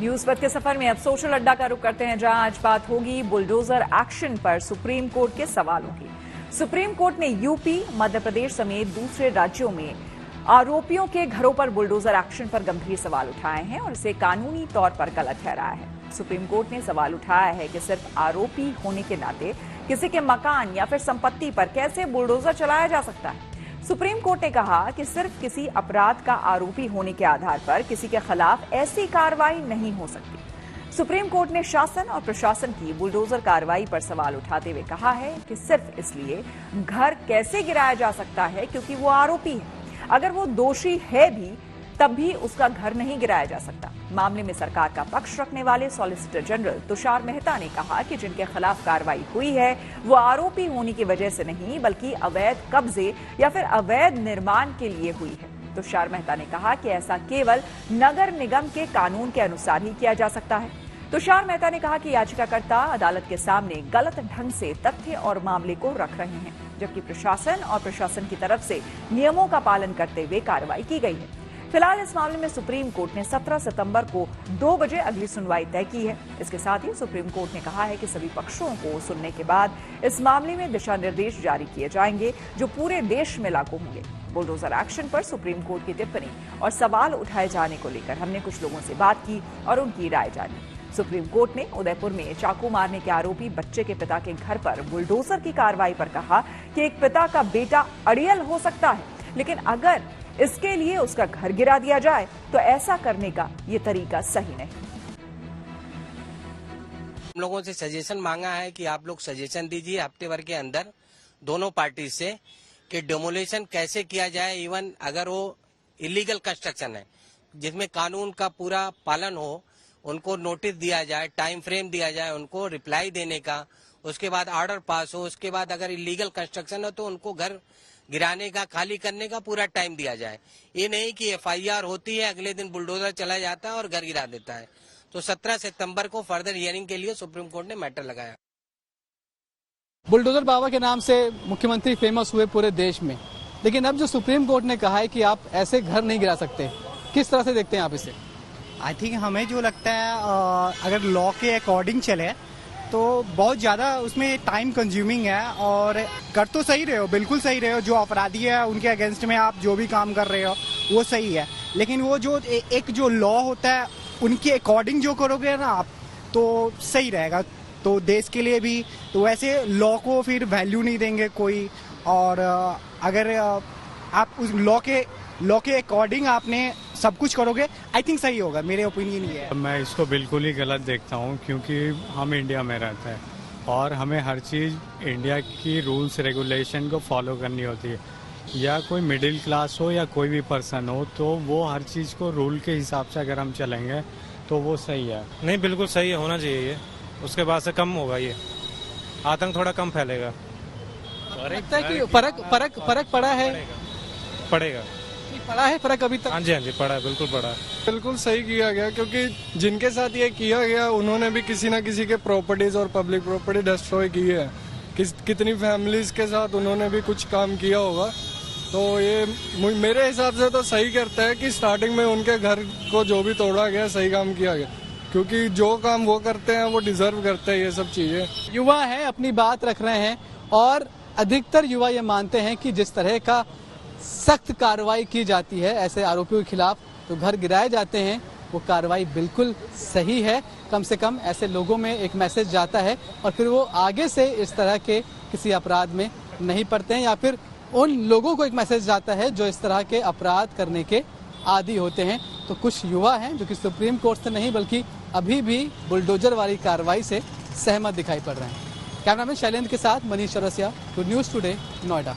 News पथ के सफर में अब सोशल अड्डा का रुख करते हैं, जहां आज बात होगी बुलडोजर एक्शन पर सुप्रीम कोर्ट के सवालों की। सुप्रीम कोर्ट ने यूपी, मध्य प्रदेश समेत दूसरे राज्यों में आरोपियों के घरों पर बुलडोजर एक्शन पर गंभीर सवाल उठाए हैं और इसे कानूनी तौर पर गलत ठहराया है। सुप्रीम कोर्ट ने सवाल उठाया है कि सिर्फ आरोपी होने के नाते किसी के मकान या फिर संपत्ति पर कैसे बुलडोजर चलाया जा सकता है। सुप्रीम कोर्ट ने कहा कि सिर्फ किसी अपराध का आरोपी होने के आधार पर किसी के खिलाफ ऐसी कार्रवाई नहीं हो सकती। सुप्रीम कोर्ट ने शासन और प्रशासन की बुलडोजर कार्रवाई पर सवाल उठाते हुए कहा है कि सिर्फ इसलिए घर कैसे गिराया जा सकता है क्योंकि वो आरोपी है। अगर वो दोषी है भी तब भी उसका घर नहीं गिराया जा सकता। मामले में सरकार का पक्ष रखने वाले सॉलिसिटर जनरल तुषार मेहता ने कहा कि जिनके खिलाफ कार्रवाई हुई है वो आरोपी होने की वजह से नहीं बल्कि अवैध कब्जे या फिर अवैध निर्माण के लिए हुई है। तुषार मेहता ने कहा कि ऐसा केवल नगर निगम के कानून के अनुसार ही किया जा सकता है। तुषार मेहता ने कहा कि याचिकाकर्ता अदालत के सामने गलत ढंग से तथ्य और मामले को रख रहे हैं, जबकि प्रशासन और प्रशासन की तरफ से नियमों का पालन करते हुए कार्रवाई की गई है। फिलहाल इस मामले में सुप्रीम कोर्ट ने 17 सितंबर को 2 बजे अगली सुनवाई तय की है। इसके साथ ही सुप्रीम कोर्ट ने कहा है कि सभी पक्षों को सुनने के बाद इस मामले में दिशा निर्देश जारी किए जाएंगे जो पूरे देश में लागू होंगे। बुलडोजर एक्शन पर सुप्रीम कोर्ट की टिप्पणी और सवाल उठाए जाने को लेकर हमने कुछ लोगों से बात की और उनकी राय जानी। सुप्रीम कोर्ट ने उदयपुर में चाकू मारने के आरोपी बच्चे के पिता के घर पर बुलडोजर की कार्रवाई पर कहा कि एक पिता का बेटा अड़ियल हो सकता है, लेकिन अगर इसके लिए उसका घर गिरा दिया जाए तो ऐसा करने का ये तरीका सही नहीं। हम लोगों से सजेशन मांगा है कि आप लोग सजेशन दीजिए हफ्ते भर के अंदर दोनों पार्टी से कि डेमोलेशन कैसे किया जाए। इवन अगर वो इलीगल कंस्ट्रक्शन है जिसमें कानून का पूरा पालन हो, उनको नोटिस दिया जाए, टाइम फ्रेम दिया जाए, उनको रिप्लाई देने का, उसके बाद ऑर्डर पास हो, उसके बाद अगर इलीगल कंस्ट्रक्शन हो तो उनको घर गिराने का, खाली करने का पूरा टाइम दिया जाए। ये नहीं कि एफआईआर होती है अगले दिन बुलडोजर चला जाता है और घर गिरा देता है। तो 17 सितंबर को फर्दर हियरिंग के लिए सुप्रीम कोर्ट ने मैटर लगाया। बुलडोजर बाबा के नाम से मुख्यमंत्री फेमस हुए पूरे देश में, लेकिन अब जो सुप्रीम कोर्ट ने कहा है कि आप ऐसे घर नहीं गिरा सकते, किस तरह से देखते हैं आप इसे? आई थिंक हमें जो लगता है अगर लॉ के अकॉर्डिंग चले तो बहुत ज़्यादा उसमें टाइम कंज्यूमिंग है। और कर तो सही रहे हो, बिल्कुल सही रहे हो, जो अपराधी है उनके अगेंस्ट में आप जो भी काम कर रहे हो वो सही है, लेकिन वो जो एक जो लॉ होता है उनके अकॉर्डिंग जो करोगे ना आप तो सही रहेगा। तो देश के लिए भी तो वैसे लॉ को फिर वैल्यू नहीं देंगे कोई, और अगर आप उस लॉ के अकॉर्डिंग आपने सब कुछ करोगे आई थिंक सही होगा। मेरे ओपिनियन ये है। मैं इसको बिल्कुल ही गलत देखता हूँ क्योंकि हम इंडिया में रहते हैं और हमें हर चीज़ इंडिया की रूल्स रेगुलेशन को फॉलो करनी होती है। या कोई मिडिल क्लास हो या कोई भी पर्सन हो तो वो हर चीज़ को रूल के हिसाब से अगर हम चलेंगे तो वो सही है। नहीं, बिल्कुल सही है, होना चाहिए ये। उसके बाद से कम होगा, ये आतंक थोड़ा कम फैलेगा। लगता है कि फर्क पड़ा है? पड़ेगा। पड़ा है फर्क अभी तक? हाँ जी, पड़ा है, बिल्कुल पड़ा है। बिल्कुल सही किया गया क्योंकि जिनके साथ ये किया गया उन्होंने भी किसी न किसी के प्रॉपर्टीज और पब्लिक प्रॉपर्टी डिस्ट्रॉय की है। कितनी फैमिलीज के साथ उन्होंने भी कुछ काम किया होगा। तो ये मेरे हिसाब से तो सही करता है कि स्टार्टिंग में उनके घर को जो भी तोड़ा गया सही काम किया गया, क्योंकि जो काम वो करते हैं वो डिजर्व करते हैं ये सब चीजें। युवा है, अपनी बात रख रहे हैं और अधिकतर युवा ये मानते हैं कि जिस तरह का सख्त कार्रवाई की जाती है ऐसे आरोपियों के खिलाफ, तो घर गिराए जाते हैं, वो कार्रवाई बिल्कुल सही है। कम से कम ऐसे लोगों में एक मैसेज जाता है और फिर वो आगे से इस तरह के किसी अपराध में नहीं पड़ते हैं, या फिर उन लोगों को एक मैसेज जाता है जो इस तरह के अपराध करने के आदी होते हैं। तो कुछ युवा हैं जो कि सुप्रीम कोर्ट से नहीं बल्कि अभी भी बुलडोजर वाली कार्रवाई से सहमत दिखाई पड़ रहे हैं। कैमरामैन शैलेंद्र के साथ Manish Chaurasia, good news today, Noida.